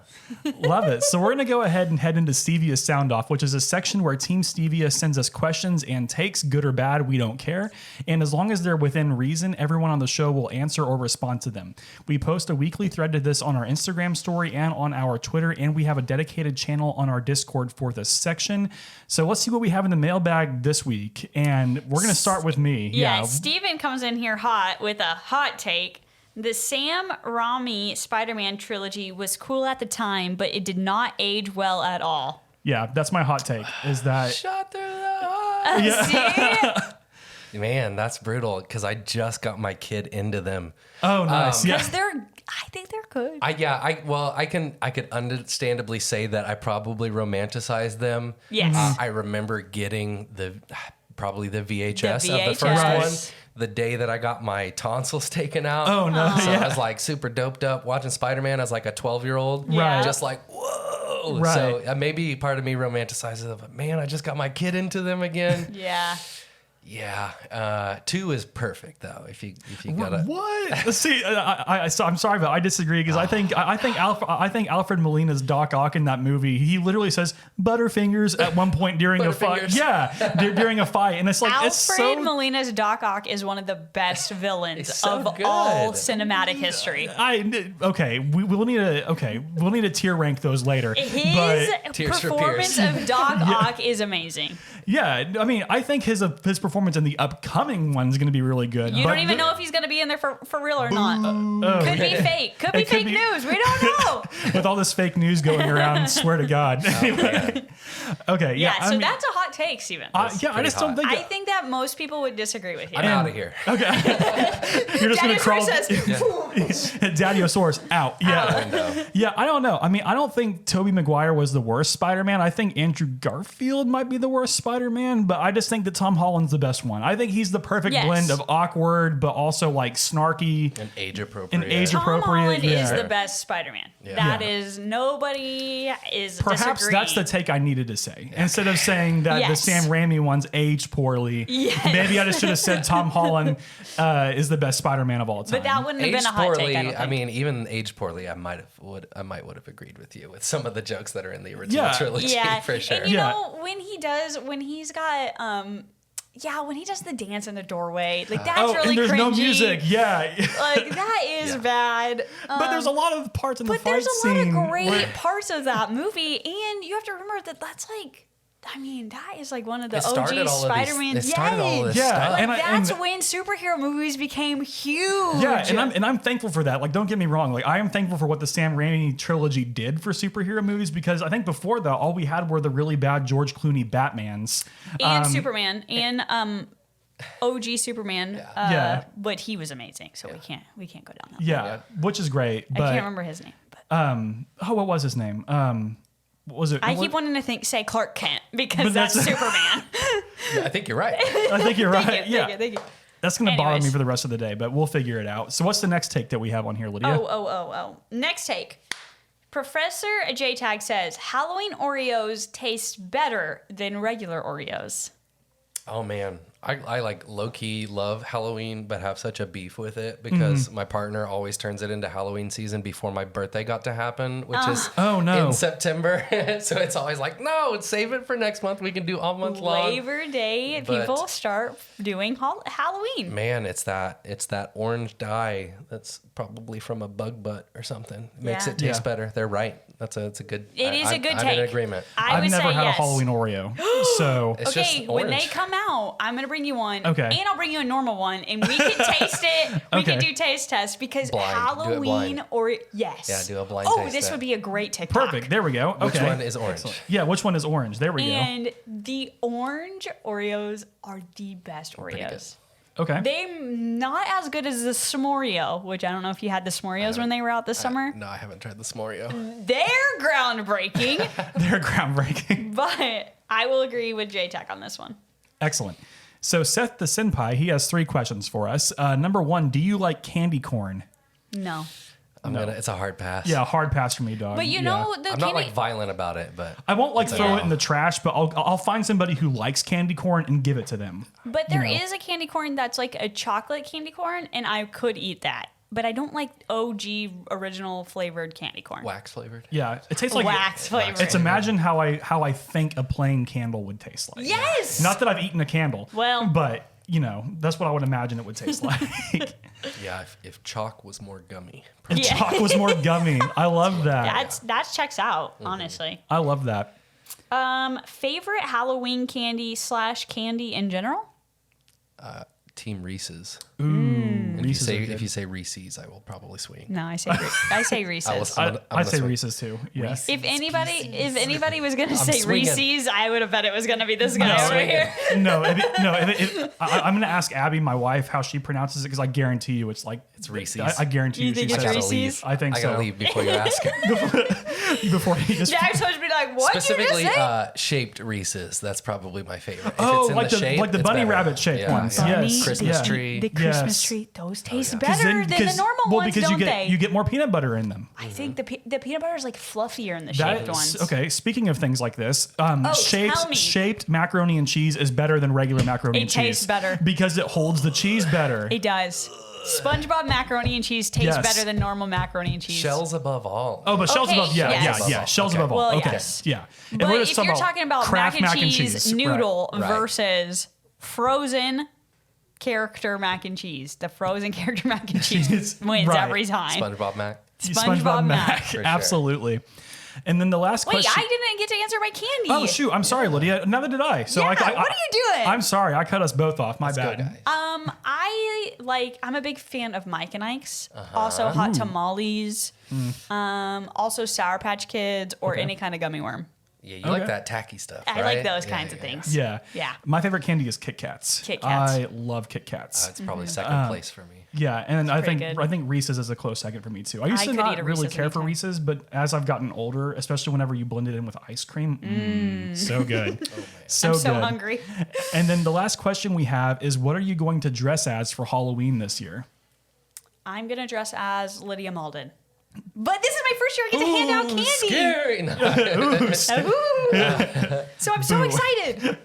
Love it. So we're going to go ahead and head into Stevia Sound Off, which is a section where Team Stevia sends us questions and takes, good or bad, we don't care. And as long as they're within reason, everyone on the show will answer or respond to them. We post a weekly thread to this on our Instagram story and on our Twitter, and we have a dedicated channel on our Discord for this section. So let's see what we have in the mailbag this week. And we're going to start with me. Yeah, Steven comes in here hot with a hot take. The Sam Raimi Spider-Man trilogy was cool at the time, but it did not age well at all. Yeah, that's my hot take, is that... Shot through the heart. See? Man, that's brutal because I just got my kid into them. Oh, nice. Yeah. Because I think they're good. I could understandably say that I probably romanticized them. Yes. I remember getting probably the VHS, The of the VHS. first one the day that I got my tonsils taken out. Oh, no. So Yeah. I was like super doped up watching Spider-Man as like a 12-year-old. Yeah. Just like, whoa. Right. So maybe part of me romanticizes it, but man, I just got my kid into them again. Yeah. Yeah. 2 is perfect though. If you gotta. What? See, I'm sorry, but I disagree because I think Alfred Molina's Doc Ock in that movie, he literally says Butterfingers at one point during a fight. Butterfingers. Yeah, during a fight, and it's like Alfred it's so. Molina's Doc Ock is one of the best villains It's so of good. all cinematic history. We'll need to tier rank those later. His Tears for performance Fears. of Doc Ock is amazing. Yeah, I mean, I think his performance in the upcoming one is going to be really good. You but don't even know if he's going to be in there for real or not. Could be fake. Could be It could fake be- news. We don't know. with all this fake news going around, swear to God. Anyway, okay, Yeah, I so mean, that's a hot take, Steven. I just pretty don't hot. think. I think that most people would disagree with you. I'm out of here. You're just going to crawl. Says, Daddiosaurus out. Yeah. Window. Yeah, I don't know. I mean, I don't think Tobey Maguire was the worst Spider-Man. I think Andrew Garfield might be the worst Spider-Man, but I just think that Tom Holland's the best one. I think he's the perfect Yes. blend of awkward, but also like snarky. And age appropriate. And age Tom appropriate, Holland yeah. is the best Spider-Man. Yeah. That Yeah. is, nobody is Perhaps disagreeing. that's the take I needed to say. Instead of saying that the Yes. Sam Raimi one's aged poorly, Yes. maybe I just should have said Tom Holland is the best Spider-Man of all time. But that wouldn't have Aged been a hot poorly. take, I don't think. mean, even aged poorly, I might would have agreed with you with some of the jokes that are in the original Yeah. trilogy Yeah, for sure. and you Yeah. know when he's got when he does the dance in the doorway, like that's really and there's cringy. no music. Yeah. Like that is Yeah. bad. But there's a lot of parts in the But fight there's a scene lot of great where- parts of that movie, and you have to remember that that's I mean, that is like one of the It started OG all of these- Spider-Man. it started all of this Yeah, stuff. Like, and that's when superhero movies became huge. Yeah, and I'm thankful for that. Like, don't get me wrong. Like, I am thankful for what the Sam Raimi trilogy did for superhero movies, because I think before that, all we had were the really bad George Clooney Batmans. And Superman and OG Superman. Yeah. But he was amazing, so we can't go down that. Yeah, which is great. I But can't remember his name. But what was his name? What was it? I keep wanting to say Clark Kent because But that's that's- Superman. Yeah, I think you're right. I think you're right. Thank you, yeah, thank you. that's gonna bother me Anyways. for the rest of the day, but we'll figure it out. So, what's the next take that we have on here, Lydia? Oh. Next take. Professor J-Tag says Halloween Oreos taste better than regular Oreos. Oh man, I like low key love Halloween, but have such a beef with it because my partner always turns it into Halloween season before my birthday got to happen, which is Oh, no. in September. So it's always like, no, save it for next month. We can do all month long. Labor Day, But- people start doing Halloween. Man, it's that orange dye that's probably from a bug butt or something. Makes Yeah. it taste Yeah. better. They're right. It's a good. It is a good I'm take. in agreement. I I've would never say had yes. a Halloween Oreo, so It's just Okay, when they orange. come out, I'm gonna bring you one. Okay. And I'll bring you a normal one, and we can taste it. We can Okay. do taste tests because Blind. Do it Halloween blind. or yes. Yeah, do a blind Oh, taste this test. would be a great TikTok. perfect. There we go. Which Okay. one is orange? Yeah, which one is orange? There we And the orange Oreos are the best Pretty good. Oreos. go. Okay. They're not as good as the S'moreo, which I don't know if you had the S'moreos when they were out this summer. No, I haven't tried the S'moreo. They're groundbreaking, They're groundbreaking. but I will agree with J-Tech on this one. Excellent. So Seth the Senpai, he has 3 questions for us. Number 1, do you like candy corn? No. It's a hard pass. Yeah, hard pass for me, dog. But you Yeah. know, the I'm candy... not like violent about it, but I won't like throw Yeah. it in the trash, but I'll find somebody who likes candy corn and give it to them. But there know. is a candy corn that's like a chocolate candy corn, and I could eat that. But I don't like OG original flavored candy corn. wax flavored. Yeah, it tastes like Wax flavored. It's imagine how I think a plain candle would taste like. Yes! Not that I've eaten a candle. Well- but you know that's what I would imagine it would taste like. Yeah, if chalk was more gummy. If Yeah. chalk was more gummy. I love that. That checks out, Mm-hmm. honestly. I love that. Favorite Halloween candy / candy in general? Team Reese's. Ooh, If Reese's. you say Reese's, I will probably swing. No, I say Reese's. I'm I gonna say swing. Reese's too. Yeah. Reese's. If anybody was gonna say swinging. Reese's, I would have bet it was gonna be this guy over here. No, I'm going to ask Abby, my wife, how she pronounces it because I guarantee you it's like It's Reese's. I guarantee You you, think she it's says gotta Reese's? leave. I think I gotta so. leave before you ask. Before he just Jack's supposed to be like, what Specifically, you just say? shaped Reese's. That's probably my favorite. If Oh, it's in like the shape, like the it's bunny better. rabbit shaped Yeah, ones. yeah. Yes, Christmas yeah. tree. The Christmas Yes. tree, those taste 'Cause better then- than the 'cause- normal well, ones, because don't you get they? you get more peanut butter in them. I think the peanut butter is like fluffier in the That shaped is- ones. okay. Speaking of things like this, tell me. shaped macaroni and cheese is better than regular macaroni It and cheese. tastes better. because it holds the cheese better. It does. SpongeBob macaroni and cheese tastes Yes. better than normal macaroni and cheese. Shells above all. Oh, but shells Okay, above, yeah, yes. yeah. Shells Okay. above all. Well, okay, yes. yeah. But we're if just you're talking about Kraft mac and cheese noodle Right. versus frozen character mac and cheese, the frozen character mac and cheese wins Right. every time. SpongeBob Mac. SpongeBob Mac. For sure. absolutely. And then the last Wait, question. I didn't get to answer my candy. Oh shoot! I'm sorry, Lydia. Neither did I. So Yeah, I what are you doing? I'm sorry. I cut us both off. My Let's bad. go, guys. I'm a big fan of Mike and Ike's. Also hot tamales. Also Sour Patch Kids or any kind of gummy worm. Yeah, you Okay. like that tacky stuff. I right? like those Yeah, kinds of yeah, things. Yeah. Yeah. My favorite candy is Kit Kats. Kit Kats. I love Kit Kats. It's probably second place for me. Yeah, and I pretty think good. Reese's is a close second for me too. I used I to could not eat a really Reese's care for anytime. Reese's, but as I've gotten older, especially whenever you blend it in with ice cream, so good, so I'm good. so hungry. And then the last question we have is, what are you going to dress as for Halloween this year? I'm gonna dress as Lydia Malden. But this is my first year I get to hand out candy. Scary. No. Ooh. So I'm so excited.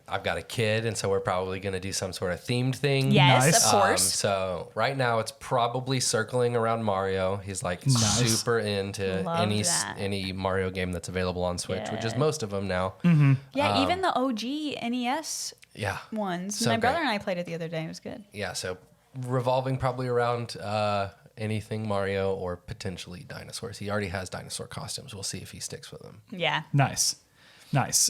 I've got a kid, and so we're probably going to do some sort of themed thing. Yes, Nice. of course. So right now it's probably circling around Mario. He's like Nice. super into Love any that. any Mario game that's available on Switch, which is Yeah. most of them now. Yeah, even the OG NES Yeah. ones. So My brother great. and I played it the other day. It was good. Yeah, so revolving probably around anything Mario or potentially dinosaurs. He already has dinosaur costumes. We'll see if he sticks with them. Yeah. Nice.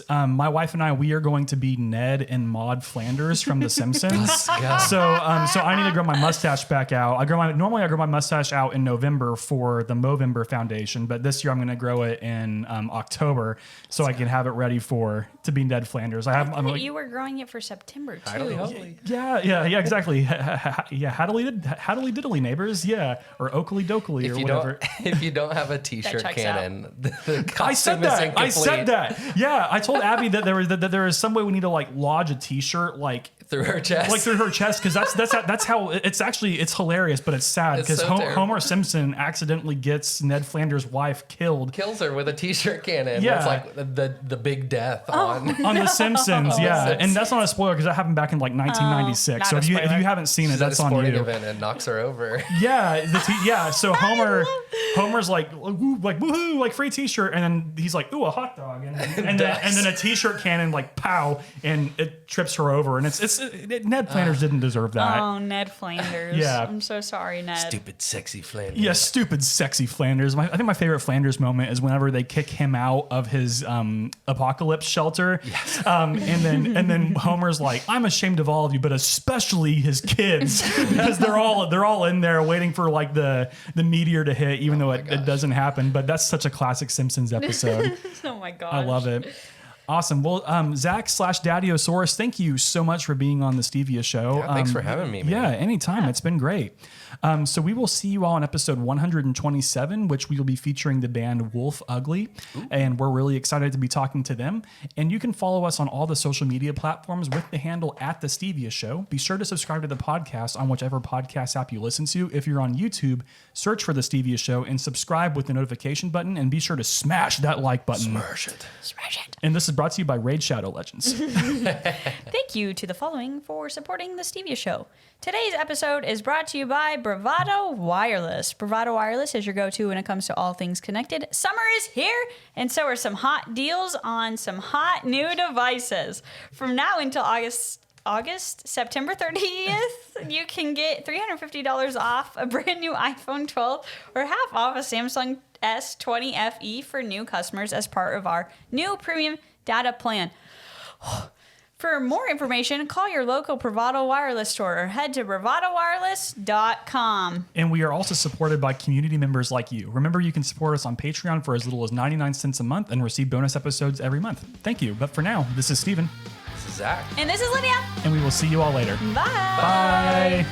My wife and I, we are going to be Ned and Maude Flanders from The Simpsons. Yeah. So I need to grow my mustache back out. Normally I grow my mustache out in November for the Movember Foundation, but this year I'm going to grow it in October so I can have it ready to be Ned Flanders. You were growing it for September too. Hopefully. Yeah, exactly. Yeah, haddily diddly neighbors. Yeah, or Oakley Dokley or whatever. If you don't have a T-shirt checks cannon, the I said costume is that. incomplete. I said that. Yeah, I told Abby that there is some way we need to like lodge a T-shirt like Through her chest. like through her chest, because that's how it's hilarious, but it's sad It's because so terrible. Homer Simpson accidentally gets Ned Flanders' wife killed Kills her with a T-shirt cannon. Yeah. It's like the big death Oh. on The Simpsons. Yeah, Simpsons. and that's not a spoiler because that happened back in like 1996. not so a if you spoiler. haven't seen it, She's at a that's on sporting you. event and knocks her over. Yeah, so Homer's like woohoo, like free T-shirt, and then he's like ooh, a hot dog, and then a T-shirt cannon like pow, and it trips her over, and Ned Flanders didn't deserve that. Oh, Ned Flanders. Yeah. I'm so sorry, Ned. Stupid, sexy Flanders. Yeah, stupid, sexy Flanders. I think my favorite Flanders moment is whenever they kick him out of his apocalypse shelter, and then Homer's like, "I'm ashamed of all of you, but especially his kids, because they're all in there waiting for like the meteor to hit, even though it doesn't happen." But that's such a classic Simpsons episode. Oh my gosh. I love it. Awesome. Well, Zach/Daddiosaurus, thank you so much for being on the Stevia show. Yeah, thanks for having me, man. Yeah, anytime. It's been great. So we will see you all in episode 127, which we will be featuring the band Wolf Ugly. And we're really excited to be talking to them. And you can follow us on all the social media platforms with the handle @The Stevia Show. Be sure to subscribe to the podcast on whichever podcast app you listen to. If you're on YouTube, search for The Stevia Show and subscribe with the notification button. And be sure to smash that like button. Smash it. Smash it. And this is brought to you by Raid Shadow Legends. Thank you to the following for supporting the Stevia Show. Today's episode is brought to you by Bravado Wireless. Bravado Wireless is your go-to when it comes to all things connected. Summer is here, and so are some hot deals on some hot new devices. From now until September 30th, you can get $350 off a brand new iPhone 12 or half off a Samsung S20 FE for new customers as part of our new premium data plan. For more information, call your local Bravado Wireless store or head to bravadowireless.com. And we are also supported by community members like you. Remember, you can support us on Patreon for as little as 99 cents a month and receive bonus episodes every month. Thank you. But for now, this is Steven. This is Zach. And this is Lydia. And we will see you all later. Bye. Bye.